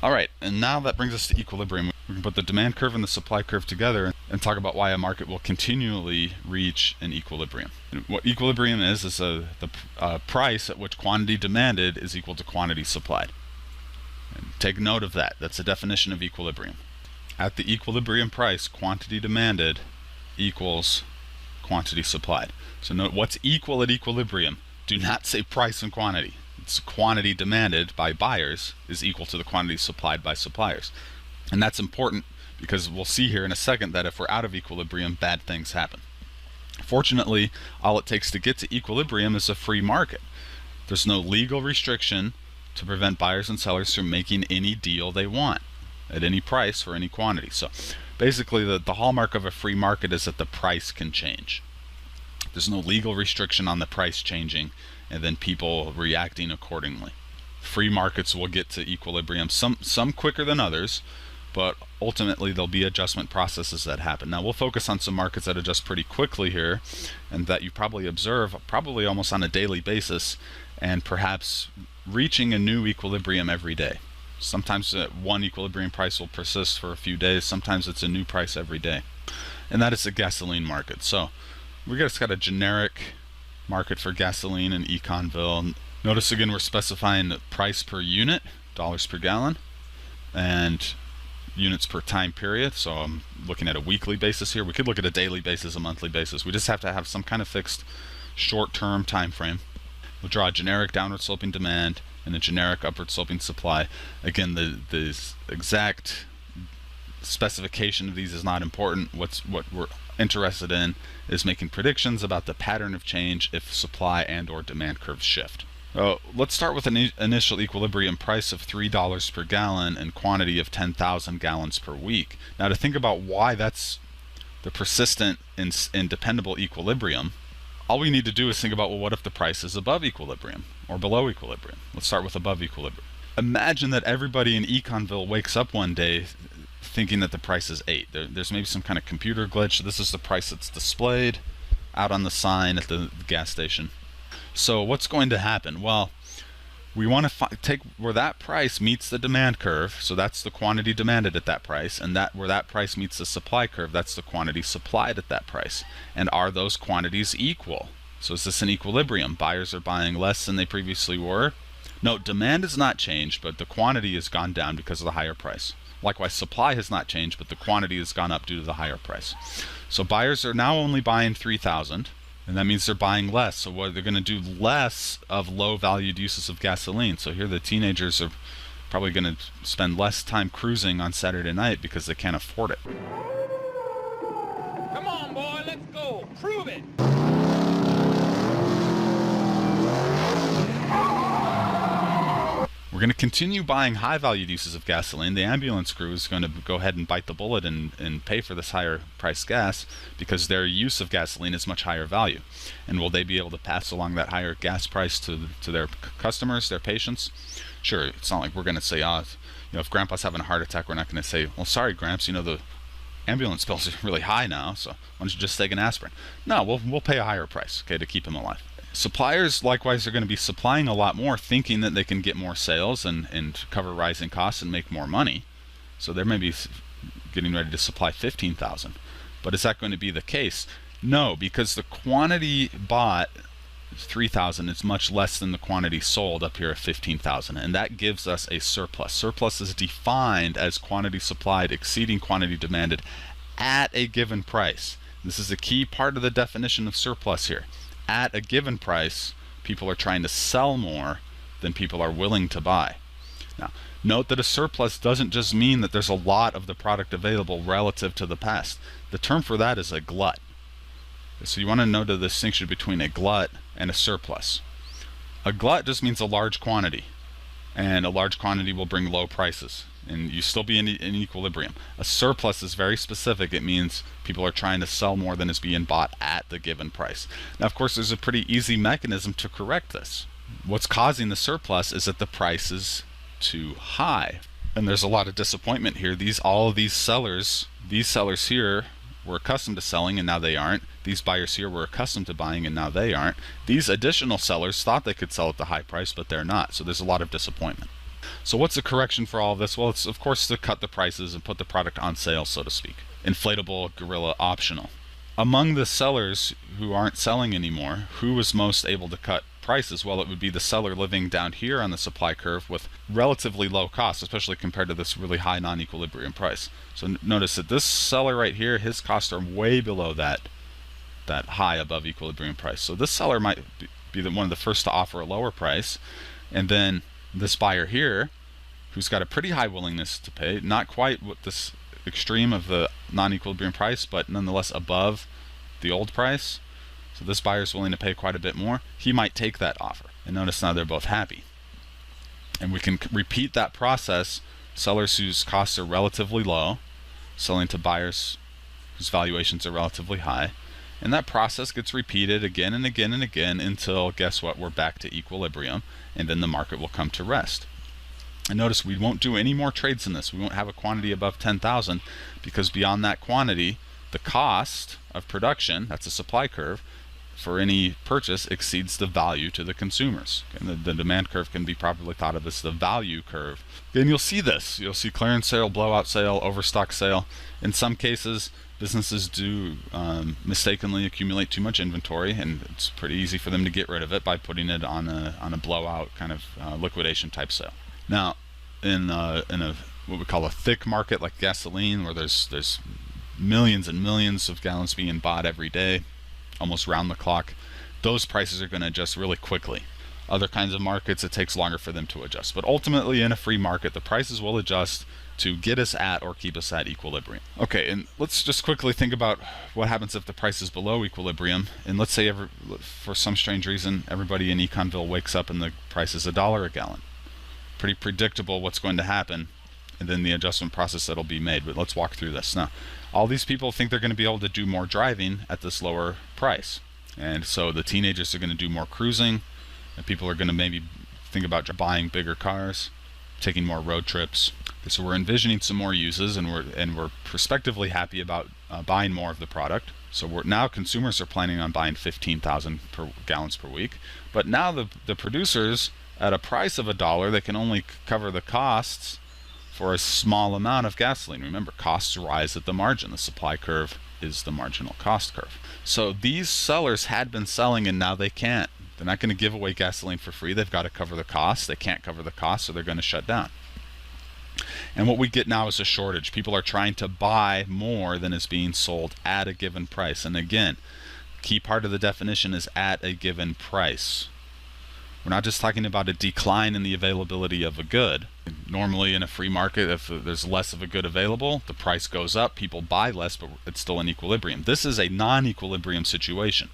All right, and now that brings us to equilibrium. We can put the demand curve and the supply curve together and talk about why a market will continually reach an equilibrium. And what equilibrium is the price at which quantity demanded is equal to quantity supplied. And take note of that. That's the definition of equilibrium. At the equilibrium price, quantity demanded equals quantity supplied. So note what's equal at equilibrium. Do not say price and quantity. It's quantity demanded by buyers is equal to the quantity supplied by suppliers. And that's important because we'll see here in a second that if we're out of equilibrium, bad things happen. Fortunately, all it takes to get to equilibrium is a free market. There's no legal restriction to prevent buyers and sellers from making any deal they want at any price for any quantity. So basically the hallmark of a free market is that the price can change. There's no legal restriction on the price changing and then people reacting accordingly. Free markets will get to equilibrium, some quicker than others, but ultimately there'll be adjustment processes that happen. Now we'll focus on some markets that adjust pretty quickly here and that you probably observe probably almost on a daily basis and perhaps reaching a new equilibrium every day. Sometimes one equilibrium price will persist for a few days, sometimes it's a new price every day. And that is the gasoline market. So we just got a generic market for gasoline in Econville. Notice again we're specifying the price per unit, dollars per gallon, and units per time period. So I'm looking at a weekly basis here. We could look at a daily basis, a monthly basis. We just have to have some kind of fixed short-term time frame. We'll draw a generic downward sloping demand and a generic upward sloping supply. Again, the exact specification of these is not important. What we're interested in is making predictions about the pattern of change if supply and or demand curves shift. Let's start with an initial equilibrium price of $3 per gallon and quantity of 10,000 gallons per week. Now to think about why that's the persistent and dependable equilibrium, all we need to do is think about, well, what if the price is above equilibrium or below equilibrium? Let's start with above equilibrium. Imagine that everybody in Econville wakes up one day thinking that the price is 8. There's maybe some kind of computer glitch. This is the price that's displayed out on the sign at the gas station. So what's going to happen? Well, we want to take where that price meets the demand curve, so that's the quantity demanded at that price, and that where that price meets the supply curve, that's the quantity supplied at that price. And are those quantities equal? So is this an equilibrium? Buyers are buying less than they previously were. No, demand has not changed, but the quantity has gone down because of the higher price. Likewise, supply has not changed, but the quantity has gone up due to the higher price. So buyers are now only buying 3,000, and that means they're buying less. So what they're going to do less of low-valued uses of gasoline. So here the teenagers are probably going to spend less time cruising on Saturday night because they can't afford it. Come on, boy, let's go. Prove it. We're going to continue buying high-valued uses of gasoline. The ambulance crew is going to go ahead and bite the bullet and pay for this higher priced gas because their use of gasoline is much higher value. And will they be able to pass along that higher gas price to their customers, their patients? Sure, it's not like we're going to say, if Grandpa's having a heart attack, we're not going to say, well, sorry, Gramps, the ambulance bills are really high now, so why don't you just take an aspirin? No, we'll pay a higher price, okay, to keep him alive. Suppliers, likewise, are going to be supplying a lot more, thinking that they can get more sales and cover rising costs and make more money. So they're maybe getting ready to supply 15,000. But is that going to be the case? No, because the quantity bought, 3,000, is much less than the quantity sold up here at 15,000. And that gives us a surplus. Surplus is defined as quantity supplied exceeding quantity demanded at a given price. This is a key part of the definition of surplus here. At a given price, people are trying to sell more than people are willing to buy. Now, note that a surplus doesn't just mean that there's a lot of the product available relative to the past. The term for that is a glut. So you want to know the distinction between a glut and a surplus. A glut just means a large quantity, and a large quantity will bring low prices, and you still be in equilibrium. A surplus is very specific. It means people are trying to sell more than is being bought at the given price. Now, of course, there's a pretty easy mechanism to correct this. What's causing the surplus is that the price is too high, and there's a lot of disappointment here. All of these sellers here were accustomed to selling and now they aren't. These buyers here were accustomed to buying and now they aren't. These additional sellers thought they could sell at the high price, but they're not. So there's a lot of disappointment. So what's the correction for all of this? Well, it's of course to cut the prices and put the product on sale, so to speak. Inflatable, gorilla, optional. Among the sellers who aren't selling anymore, who was most able to cut prices? Well, it would be the seller living down here on the supply curve with relatively low costs, especially compared to this really high non-equilibrium price. So notice that this seller right here, his costs are way below that high above equilibrium price. So this seller might be one of the first to offer a lower price, and then this buyer here, who's got a pretty high willingness to pay, not quite what this extreme of the non-equilibrium price, but nonetheless above the old price. So this buyer is willing to pay quite a bit more. He might take that offer. And notice now they're both happy. And we can repeat that process. Sellers whose costs are relatively low, selling to buyers whose valuations are relatively high. And that process gets repeated again and again and again until, guess what, we're back to equilibrium, and then the market will come to rest. And notice we won't do any more trades in this. We won't have a quantity above 10,000 because beyond that quantity, the cost of production, that's a supply curve, for any purchase exceeds the value to the consumers. And the demand curve can be properly thought of as the value curve. And you'll see this. You'll see clearance sale, blowout sale, overstock sale. In some cases, businesses do mistakenly accumulate too much inventory, and it's pretty easy for them to get rid of it by putting it on a blowout kind of liquidation type sale. Now, in a what we call a thick market like gasoline, where there's millions and millions of gallons being bought every day, almost round the clock, those prices are going to adjust really quickly. Other kinds of markets, it takes longer for them to adjust. But ultimately, in a free market, the prices will adjust to get us at or keep us at equilibrium. Okay, and let's just quickly think about what happens if the price is below equilibrium. And let's say for some strange reason, everybody in Econville wakes up and the price is $1 a gallon. Pretty predictable what's going to happen, and then the adjustment process that'll be made. But let's walk through this. Now, all these people think they're going to be able to do more driving at this lower price. And so the teenagers are going to do more cruising, and people are going to maybe think about buying bigger cars, taking more road trips. So we're envisioning some more uses, and we're prospectively happy about buying more of the product. So now consumers are planning on buying 15,000 gallons per week. But now the producers, at a price of $1, they can only cover the costs for a small amount of gasoline. Remember, costs rise at the margin. The supply curve is the marginal cost curve. So these sellers had been selling, and now they can't. They're not going to give away gasoline for free. They've got to cover the costs. They can't cover the costs, so they're going to shut down. And what we get now is a shortage. People are trying to buy more than is being sold at a given price. And again, key part of the definition is at a given price. We're not just talking about a decline in the availability of a good. Normally in a free market, if there's less of a good available, the price goes up, people buy less, but it's still in equilibrium. This is a non-equilibrium situation.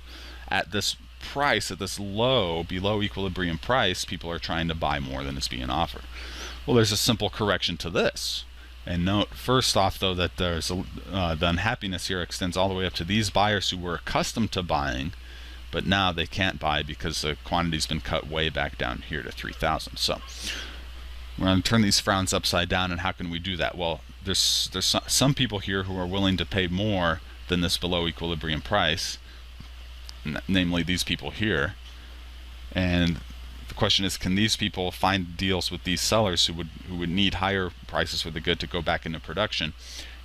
At this price, at this low, below equilibrium price, people are trying to buy more than is being offered. Well, there's a simple correction to this. And note, first off, though, that there's the unhappiness here extends all the way up to these buyers who were accustomed to buying, but now they can't buy because the quantity's been cut way back down here to 3,000. So we're going to turn these frowns upside down, and how can we do that? Well, there's some people here who are willing to pay more than this below equilibrium price, namely these people here. And the question is, can these people find deals with these sellers who would need higher prices for the good to go back into production?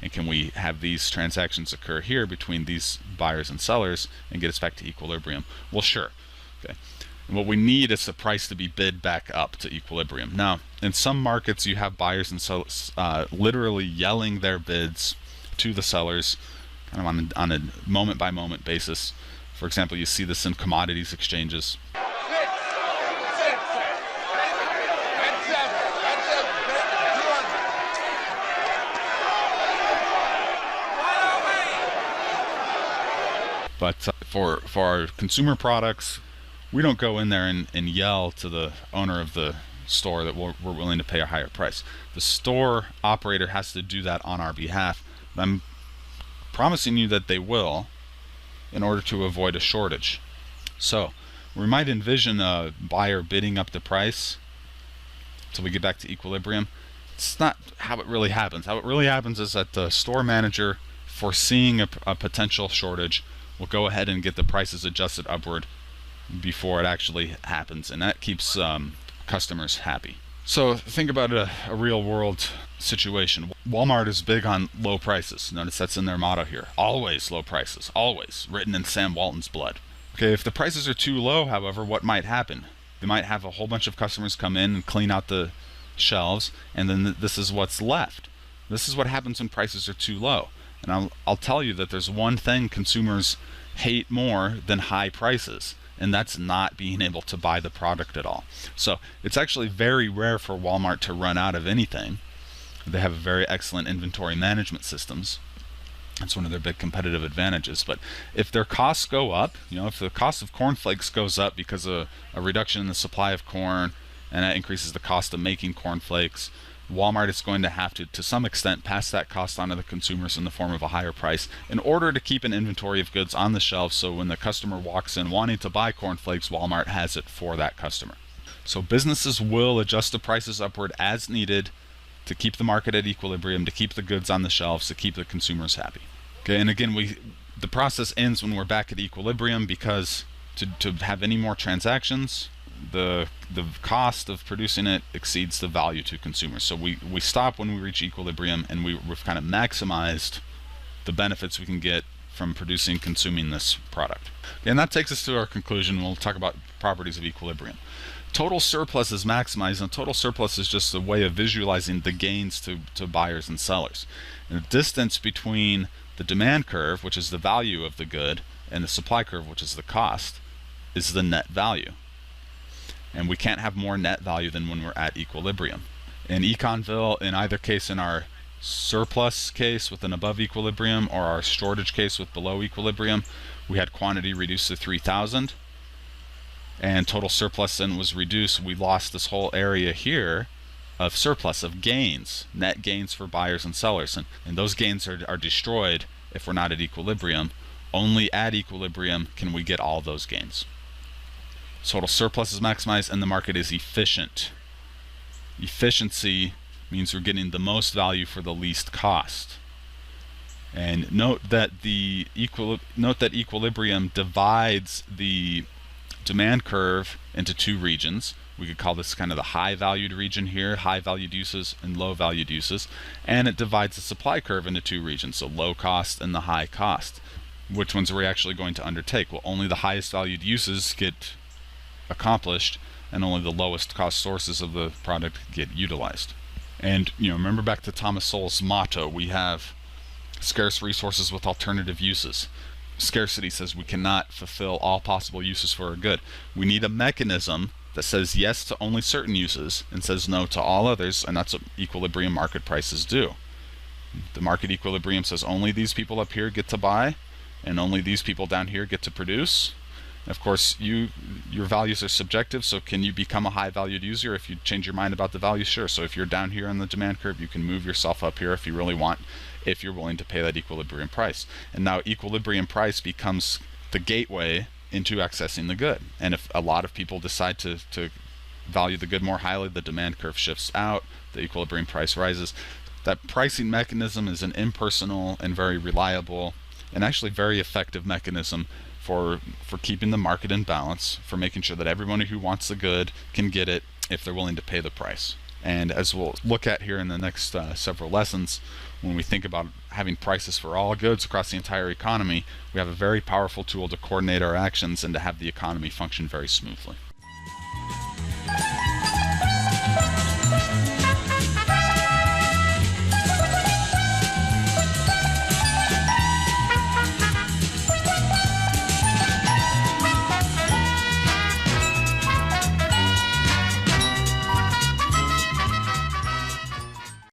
And can we have these transactions occur here between these buyers and sellers and get us back to equilibrium? Well, sure. Okay. And what we need is the price to be bid back up to equilibrium. Now, in some markets, you have buyers and sellers literally yelling their bids to the sellers kind of on a moment-by-moment basis. For example, you see this in commodities exchanges. But for our consumer products, we don't go in there and yell to the owner of the store that we're willing to pay a higher price. The store operator has to do that on our behalf. I'm promising you that they will, in order to avoid a shortage. So we might envision a buyer bidding up the price until we get back to equilibrium. It's not how it really happens. How it really happens is that the store manager, foreseeing a potential shortage, will go ahead and get the prices adjusted upward before it actually happens, and that keeps customers happy. So think about a real world situation. Walmart is big on low prices. Notice that's in their motto here. Always low prices. Always. Written in Sam Walton's blood. Okay, if the prices are too low, however, what might happen? They might have a whole bunch of customers come in and clean out the shelves, and then this is what's left. This is what happens when prices are too low. And I'll tell you that there's one thing consumers hate more than high prices, and that's not being able to buy the product at all. So it's actually very rare for Walmart to run out of anything. They have very excellent inventory management systems. That's one of their big competitive advantages. But if their costs go up, if the cost of cornflakes goes up because of a reduction in the supply of corn, and that increases the cost of making cornflakes, Walmart is going to have to some extent, pass that cost on to the consumers in the form of a higher price in order to keep an inventory of goods on the shelf, so when the customer walks in wanting to buy cornflakes, Walmart has it for that customer. So businesses will adjust the prices upward as needed to keep the market at equilibrium, to keep the goods on the shelves, to keep the consumers happy. Okay, and again, the process ends when we're back at equilibrium, because to have any more transactions, the cost of producing it exceeds the value to consumers. So we stop when we reach equilibrium, and we've kind of maximized the benefits we can get from producing, consuming this product. Okay, and that takes us to our conclusion. We'll talk about properties of equilibrium. Total surplus is maximized, and total surplus is just a way of visualizing the gains to buyers and sellers. And the distance between the demand curve, which is the value of the good, and the supply curve, which is the cost, is the net value. And we can't have more net value than when we're at equilibrium. In Econville, in either case, in our surplus case with an above equilibrium or our shortage case with below equilibrium, we had quantity reduced to 3,000, and total surplus then was reduced. We lost this whole area here of surplus, of gains, net gains for buyers and sellers, and those gains are destroyed if we're not at equilibrium. Only at equilibrium can we get all those gains. Total surplus is maximized, and the market is efficient. Efficiency means we're getting the most value for the least cost. And note that equilibrium divides the demand curve into two regions. We could call this kind of the high valued region here, high valued uses and low valued uses, and it divides the supply curve into two regions, so low cost and the high cost. Which ones are we actually going to undertake? Well, only the highest valued uses get accomplished, and only the lowest cost sources of the product get utilized. And remember back to Thomas Sowell's motto, we have scarce resources with alternative uses. Scarcity says we cannot fulfill all possible uses for a good. We need a mechanism that says yes to only certain uses and says no to all others, and that's what equilibrium market prices do. The market equilibrium says only these people up here get to buy, and only these people down here get to produce. Of course, your values are subjective, so can you become a high valued user if you change your mind about the value? Sure. So if you're down here on the demand curve, you can move yourself up here if you really want, if you're willing to pay that equilibrium price. And now equilibrium price becomes the gateway into accessing the good. And if a lot of people decide to value the good more highly, the demand curve shifts out, the equilibrium price rises. That pricing mechanism is an impersonal and very reliable and actually very effective mechanism for keeping the market in balance, for making sure that everyone who wants the good can get it if they're willing to pay the price. And as we'll look at here in the next several lessons, when we think about having prices for all goods across the entire economy, we have a very powerful tool to coordinate our actions and to have the economy function very smoothly.